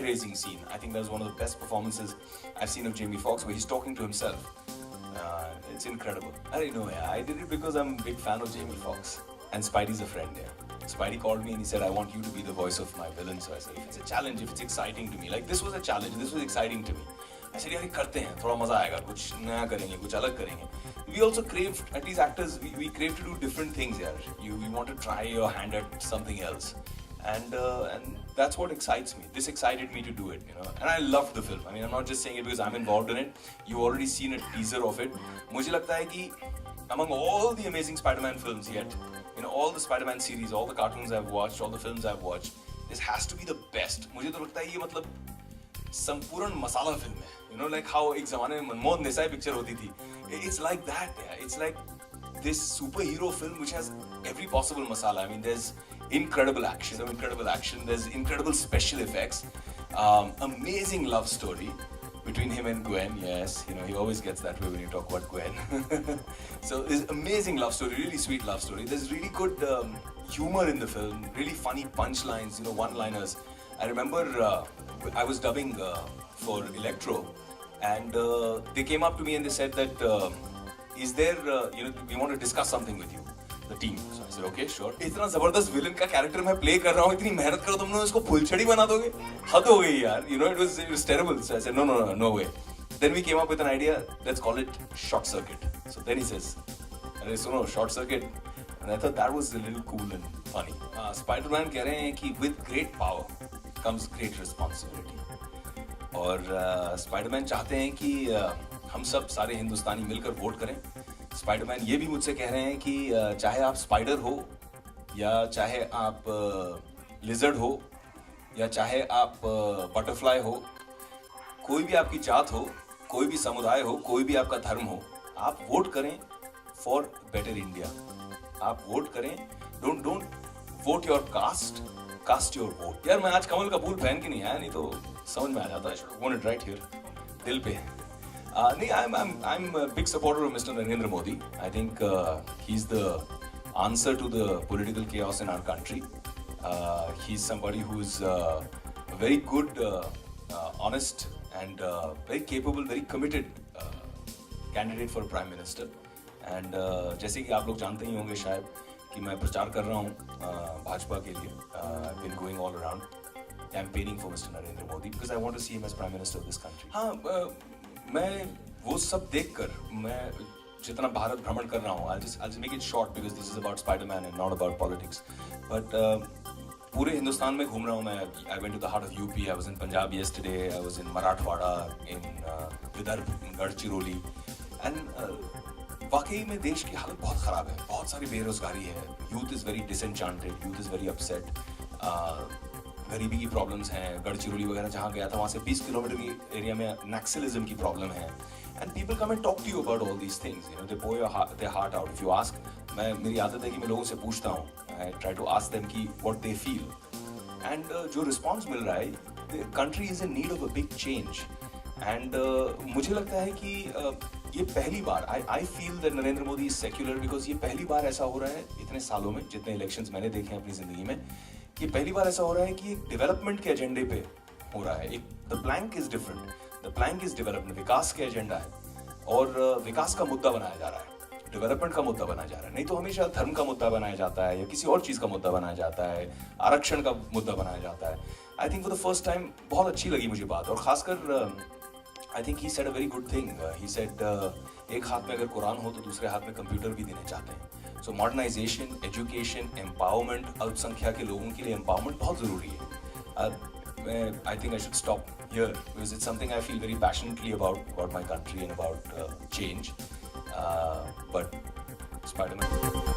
hair-raising scene. I think that was one of the best performances I've seen of Jamie Foxx, where he's talking to himself. It's incredible. I don't know, yeah. I did it because I'm a big fan of Jamie Foxx. And Spidey's a friend, yeah. Spidey called me and he said, I want you to be the voice of my villain. So I said, if it's a challenge, if it's exciting to me. Like, this was a challenge, this was exciting to me. I said, यार करते हैं, थोड़ा मजा आएगा, कुछ नया करेंगे, कुछ अलग करेंगे. We also crave, at least actors, we crave to do different things, यार. We want to try your hand at something else. And that's what excites me. This excited me to do it, you know. And I loved the film. I mean, I'm not just saying it because I'm involved in it. You've already seen a teaser of it. मुझे लगता है कि among all the amazing Spider-Man films yet, you know, all the Spider-Man series, all the cartoons I've watched, all the films I've watched, this has to be the best. मुझे तो लगता है ये मतलब संपूर्ण मसाला फिल्म है. You know, like how एक ज़माने में मनमोहन देसाई पिक्चर होती थी. It's like that, yeah. It's like this superhero film which has every possible masala. I mean, there's incredible action, there's incredible special effects, amazing love story between him and Gwen. Yes, you know, he always gets that way when you talk about Gwen. So there's amazing love story, really sweet love story. There's really good humor in the film, really funny punchlines, you know, one-liners. I remember I was dubbing for Electro, and they came up to me and they said that is there, you know, we want to discuss something with you, the team. So I said, okay, sure. इतना जबरदस्त villain का character मैं play कर रहा हूँ, इतनी मेहनत करो तुम लोग इसको फुलछड़ी बना दोगे? हद हो गई यार. You know, it was terrible. So I said, no way. Then we came up with an idea. Let's call it Short Circuit. So then he says, अरे सुनो, Short Circuit. And I thought that was a little cool and funny. Spider-Man कह रहे हैं कि with great power comes great responsibility. और Spider-Man चाहते हैं कि हम सब सारे हिंदुस्तानी मिलकर वोट करें. स्पाइडरमैन ये भी मुझसे कह रहे हैं कि चाहे आप स्पाइडर हो, या चाहे आप लिजर्ड हो, या चाहे आप बटरफ्लाई हो, कोई भी आपकी जात हो, कोई भी समुदाय हो, कोई भी आपका धर्म हो, आप वोट करें फॉर बेटर इंडिया. आप वोट करें. Don't vote your cast your vote. यार मैं आज कमल का फूल पहन के नहीं आया, नहीं तो समझ में आ जाता है. वोट इट राइट हियर, दिल पे. I'm a big supporter of Mr. Narendra Modi. I think he's the answer to the political chaos in our country. He's somebody who's a very good, honest and very capable, very committed candidate for Prime Minister. And जैसे कि आप लोग जानते ही होंगे शायद कि मैं प्रचार कर रहा हूँ भाजपा के लिए. I've been going all around campaigning for Mr. Narendra Modi because I want to see him as Prime Minister of this country. हाँ, मैं वो सब देखकर मैं जितना भारत भ्रमण कर रहा हूँ, I'll just make it short because this is about Spider-Man and not about politics. But पूरे हिंदुस्तान में घूम रहा हूँ मैं. I went to the heart of UP. I was in Punjab yesterday. I was in Marathwada, in Vidarbh, in Gadchiroli. And वाकई में देश की हालत बहुत खराब है. बहुत सारी बेरोजगारी है. Youth is very disenchanted. Youth is very upset. गरीबी की प्रॉब्लम्स हैं. गढ़चिरौली वगैरह जहाँ गया था वहाँ से 20 किलोमीटर की एरिया में नक्सलिज्म की प्रॉब्लम है. And people come and talk to you about all these things. You know, they pour their heart out. If you ask, मेरी आदत है कि मैं लोगों से पूछता हूँ. I try to ask them कि what they feel. And जो रिस्पॉन्स मिल रहा है, the country is in need of a big change. And मुझे लगता है कि ये पहली बार I feel that Narendra Modi is secular because ये पहली बार ऐसा हो रहा है इतने सालों में, जितने इलेक्शंस मैंने देखे हैं अपनी जिंदगी में, ये पहली बार ऐसा हो रहा है कि एक डेवलपमेंट के एजेंडे पे हो रहा है. एक the plank is different. The plank is development. विकास के एजेंडा है और विकास का मुद्दा बनाया जा रहा है, डेवलपमेंट का मुद्दा बनाया जा रहा है. नहीं तो हमेशा धर्म का मुद्दा बनाया जाता है या किसी और चीज़ का मुद्दा बनाया जाता है, आरक्षण का मुद्दा बनाया जाता है. I think for the first time बहुत अच्छी लगी मुझे बात. और खासकर I think he said a very good thing. He said एक हाथ में अगर कुरान हो तो दूसरे हाथ में कंप्यूटर भी देने चाहते हैं. सो मॉडर्नाइजेशन, एजुकेशन, एम्पावरमेंट, अल्पसंख्यक के लोगों के लिए एम्पावरमेंट बहुत ज़रूरी है. I think I should stop here because it's something I feel very passionately about my country and about change. But Spider-Man.